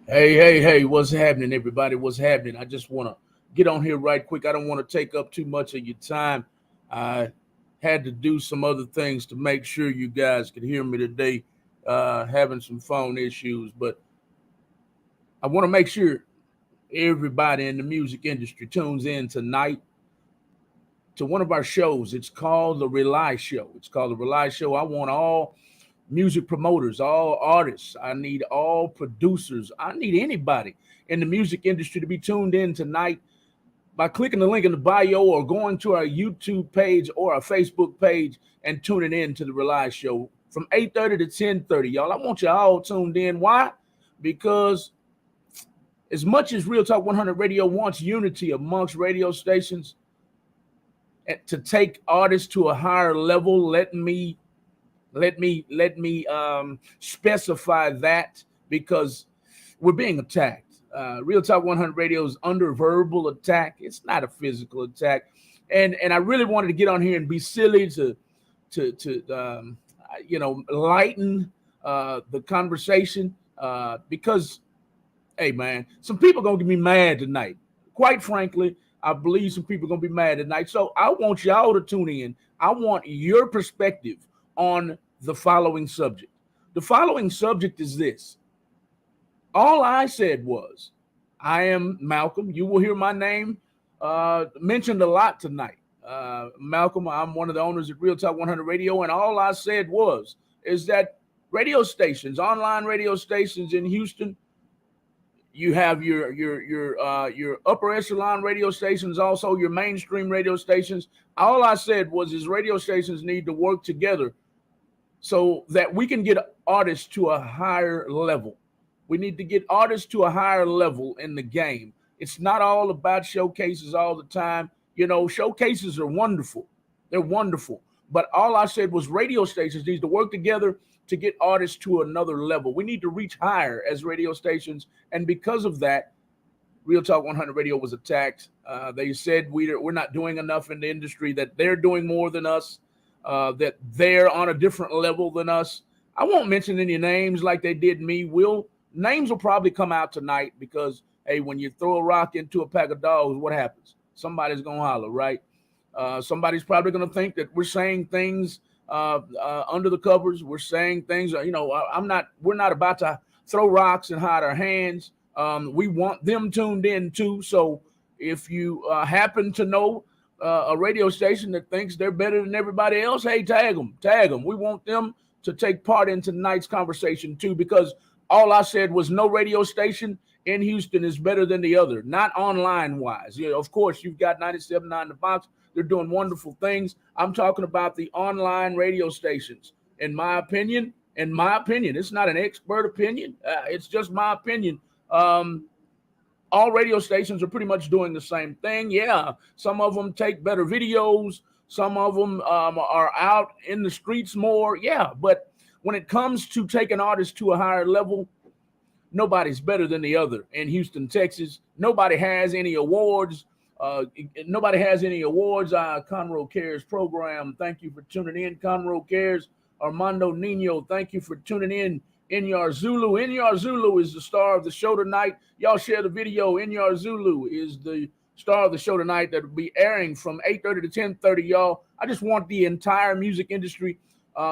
Hey, what's happening, everybody? What's happening? I just want to get on here right quick. I don't want to take up too much of your time. I had to do some other things to make sure you guys could hear me today, having some phone issues. But I want to make sure everybody in the music industry tunes in tonight to one of our shows. It's called The R.A.U.L.I Show. It's called The R.A.U.L.I Show. I want all music promoters, all artists. I need all producers. I need anybody in the music industry to be tuned in tonight by clicking the link in the bio or going to our YouTube page or our Facebook page and tuning in to the R.A.U.L.I Show from 8:30 to 10:30. Y'all, I want you all tuned in. Why? Because as much as Real Talk 100 Radio wants unity amongst radio stations to take artists to a higher level, let me specify that because we're being attacked. Real Talk 100 Radio is under verbal attack. It's not a physical attack, and I really wanted to get on here and be silly to lighten the conversation because hey man, some people gonna get me mad tonight. Quite frankly, I believe some people gonna be mad tonight. So I want y'all to tune in. I want your perspective on the following subject. The following subject is this. All I said was, I am Malcolm. You will hear my name mentioned a lot tonight. Malcolm, I'm one of the owners of Real Talk 100 Radio, and all I said is that radio stations, online radio stations in Houston, you have your upper echelon radio stations, also your mainstream radio stations. All I said was is radio stations need to work together so that we can get artists to a higher level. We need to get artists to a higher level in the game. It's not all about showcases all the time. You know, showcases are wonderful. They're wonderful. But all I said was radio stations need to work together to get artists to another level. We need to reach higher as radio stations. And because of that, Real Talk 100 Radio was attacked. They said we're not doing enough in the industry, that they're doing more than us, that they're on a different level than us. I won't mention any names like they did me. Names will probably come out tonight because, hey, when you throw a rock into a pack of dogs, what happens? Somebody's going to holler, right? Somebody's probably going to think that we're saying things under the covers. We're saying things, we're not about to throw rocks and hide our hands. We want them tuned in too. So if you happen to know a radio station that thinks they're better than everybody else, hey, tag them. We want them to take part in tonight's conversation too, because all I said was no radio station in Houston is better than the other, not online wise. You know, of course, you've got 97.9 The Fox. They're doing wonderful things. I'm talking about the online radio stations. In my opinion, it's not an expert opinion. It's just my opinion. All radio stations are pretty much doing the same thing. Yeah, some of them take better videos. Some of them are out in the streets more. Yeah, but when it comes to taking artists to a higher level, nobody's better than the other in Houston, Texas. Nobody has any awards. Nobody has any awards. Conroe Cares program. Thank you for tuning in. Conroe Cares. Armando Nino, thank you for tuning in. Inyar Zulu. Inyar Zulu is the star of the show tonight. Y'all share the video. Inyar Zulu is the star of the show tonight that will be airing from 8:30 to 10:30, y'all. I just want the entire music industry,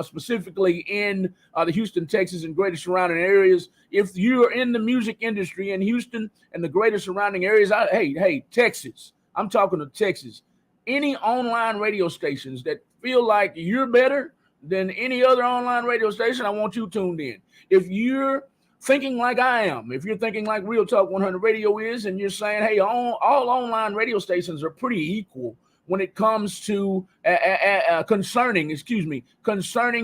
specifically in the Houston, Texas, and greater surrounding areas. If you're in the music industry in Houston and the greater surrounding areas, hey, Texas. I'm talking to Texas. Any online radio stations that feel like you're better than any other online radio station, I want you tuned in. If you're thinking like I am, if you're thinking like Real Talk 100 Radio is, and you're saying, hey, all online radio stations are pretty equal when it comes to concerning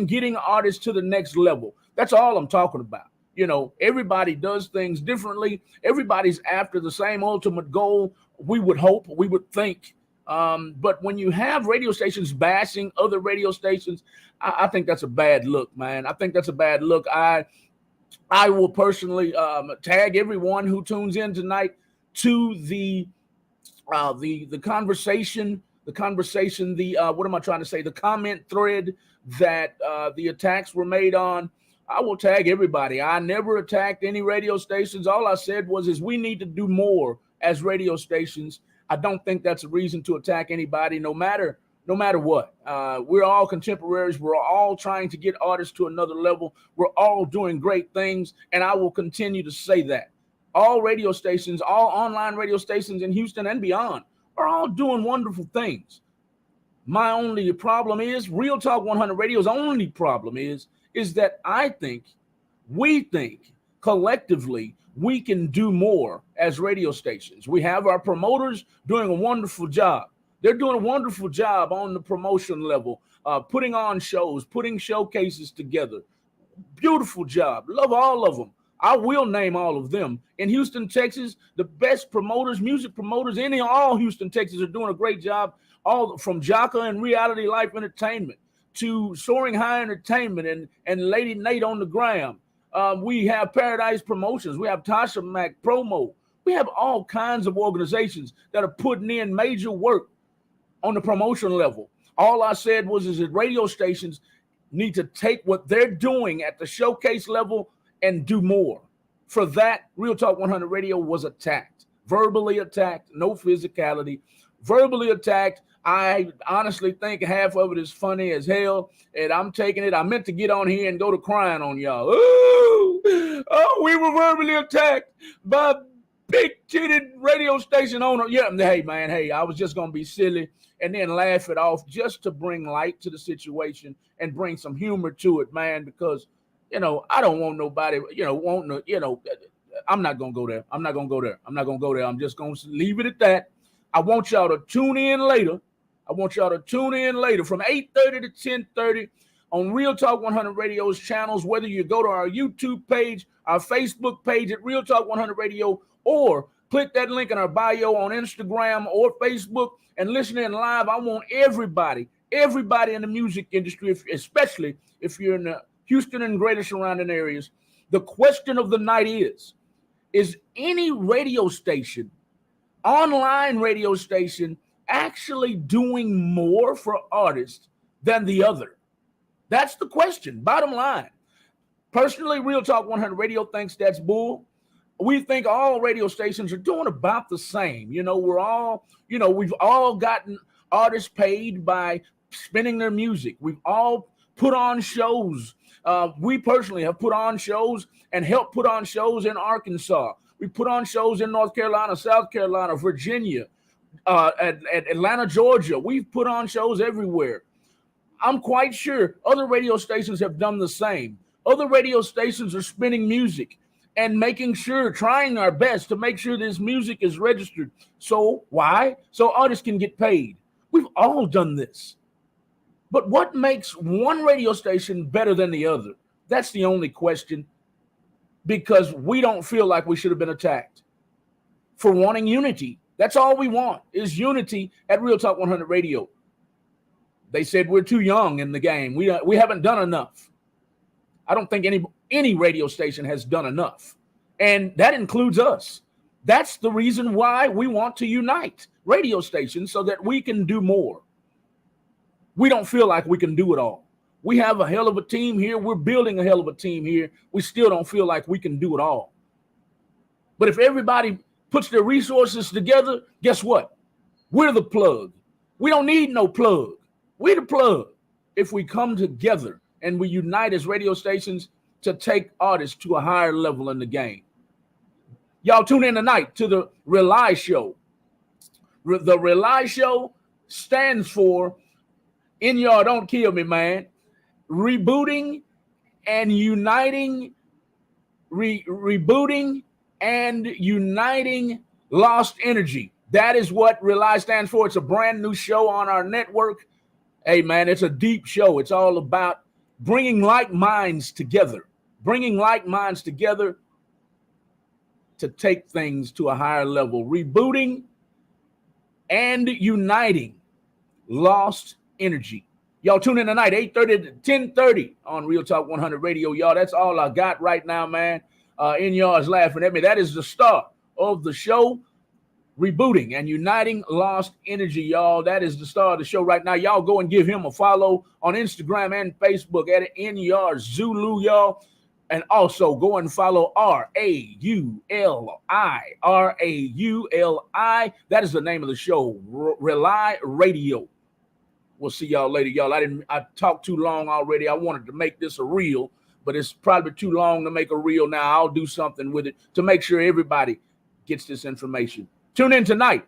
getting artists to the next level. That's all I'm talking about. You know, everybody does things differently. Everybody's after the same ultimate goal. We would hope, we would think. But when you have radio stations bashing other radio stations, I think that's a bad look, man. I think that's a bad look. I will personally tag everyone who tunes in tonight to the conversation, what am I trying to say? The comment thread that the attacks were made on. I will tag everybody. I never attacked any radio stations. All I said was is we need to do more as radio stations. I don't think that's a reason to attack anybody, no matter what. We're all contemporaries. We're all trying to get artists to another level. We're all doing great things, and I will continue to say that. All radio stations, all online radio stations in Houston and beyond are all doing wonderful things. My only problem is Real Talk 100 Radio's only problem is that we think collectively we can do more as radio stations. We have our promoters doing a wonderful job. They're doing a wonderful job on the promotion level, putting on shows, putting showcases together. Beautiful job. Love all of them. I will name all of them. In Houston, Texas, the best promoters, music promoters, all Houston, Texas are doing a great job. All from Jocka and Reality Life Entertainment to Soaring High Entertainment and Lady Nate on the gram. We have Paradise Promotions. We have Tasha Mac Promo. We have all kinds of organizations that are putting in major work on the promotion level. All I said is that radio stations need to take what they're doing at the showcase level and do more. For that, Real Talk 100 Radio was attacked, verbally attacked, no physicality, verbally attacked. I honestly think half of it is funny as hell, and I'm taking it. I meant to get on here and go to crying on y'all. Oh, we were verbally attacked by big-titted radio station owner. Yeah, hey, man, I was just going to be silly and then laugh it off just to bring light to the situation and bring some humor to it, man, because, I don't want nobody, I'm not going to go there. I'm not going to go there. I'm just going to leave it at that. I want y'all to tune in later. from 8:30 to 10:30 on Real Talk 100 Radio's channels, whether you go to our YouTube page, our Facebook page at Real Talk 100 Radio, or click that link in our bio on Instagram or Facebook and listen in live. I want everybody in the music industry, especially if you're in the Houston and greater surrounding areas. The question of the night is any radio station, online radio station, actually doing more for artists than the other? That's the question. Bottom line. Personally, Real Talk 100 Radio thinks that's bull. We think all radio stations are doing about the same. We've all gotten artists paid by spinning their music. We've all put on shows. We personally have put on shows and helped put on shows in Arkansas. We put on shows in North Carolina, South Carolina, Virginia, at Atlanta, Georgia. We've put on shows everywhere. I'm quite sure other radio stations have done the same. Other radio stations are spinning music and trying our best to make sure this music is registered. So why? So artists can get paid. We've all done this. But what makes one radio station better than the other? That's the only question, because we don't feel like we should have been attacked for wanting unity. That's all we want is unity at Real Talk 100 Radio. They said we're too young in the game. We haven't done enough. I don't think any radio station has done enough, and that includes us. That's the reason why we want to unite radio stations so that we can do more. We don't feel like we can do it all. We have a hell of a team here. We're building a hell of a team here. We still don't feel like we can do it all. But if everybody puts their resources together, guess what? We're the plug. We don't need no plug. We're the plug. If we come together and we unite as radio stations to take artists to a higher level in the game. Y'all tune in tonight to the R.A.U.L.I show. The R.A.U.L.I show stands for, in y'all don't kill me, man, rebooting and uniting, rebooting and uniting lost energy. That is what R.A.U.L.I stands for. It's a brand new show on our network. Hey, man, it's a deep show. It's all about bringing like minds together to take things to a higher level, rebooting and uniting lost energy. Y'all tune in tonight, 8:30 to 10:30 on Real Talk 100 Radio. Y'all, that's all I got right now, man. In y'all's laughing at me. That is the start of the show. Rebooting and uniting lost energy, y'all. That is the star of the show right now. Y'all go and give him a follow on Instagram and Facebook at NYR Zulu, y'all. And also go and follow R.A.U.L.I. R.A.U.L.I. That is the name of the show, Rely Radio. We'll see y'all later, y'all. I talked too long already. I wanted to make this a reel, but it's probably too long to make a reel now. I'll do something with it to make sure everybody gets this information. Tune in tonight.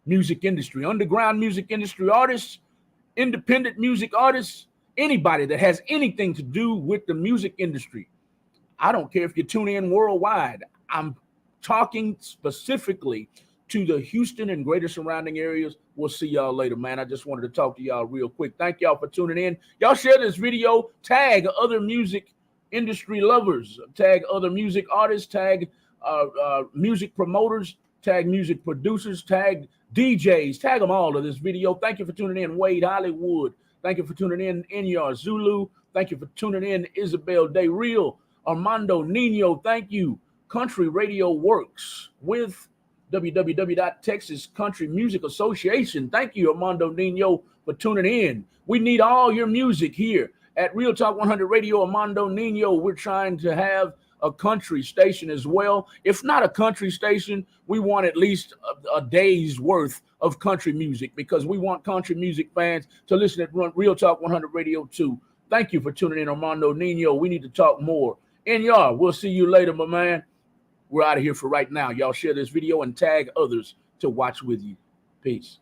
Music industry, underground music industry artists, independent music artists, anybody that has anything to do with the music industry. I don't care if you tune in worldwide. I'm talking specifically to the Houston and greater surrounding areas. We'll see y'all later, man. I just wanted to talk to y'all real quick. Thank y'all for tuning in. Y'all share this video, tag other music industry lovers, tag other music artists, tag music promoters, tag music producers, tag DJs, tag them all to this video. Thank you for tuning in, Wade Hollywood. Thank you for tuning in, Inyar Zulu. Thank you for tuning in, Isabel De Real, Armando Nino. Thank you, Country Radio Works with www.Texas Country Music Association. Thank you, Armando Nino, for tuning in. We need all your music here at Real Talk 100 Radio. Armando Nino, we're trying to have a country station as well. If not a country station, we want at least a day's worth of country music, because we want country music fans to listen at Real Talk 100 Radio too. Thank you for tuning in, Armando Nino. We need to talk more. And y'all, we'll see you later, my man. We're out of here for right now. Y'all share this video and tag others to watch with you. Peace.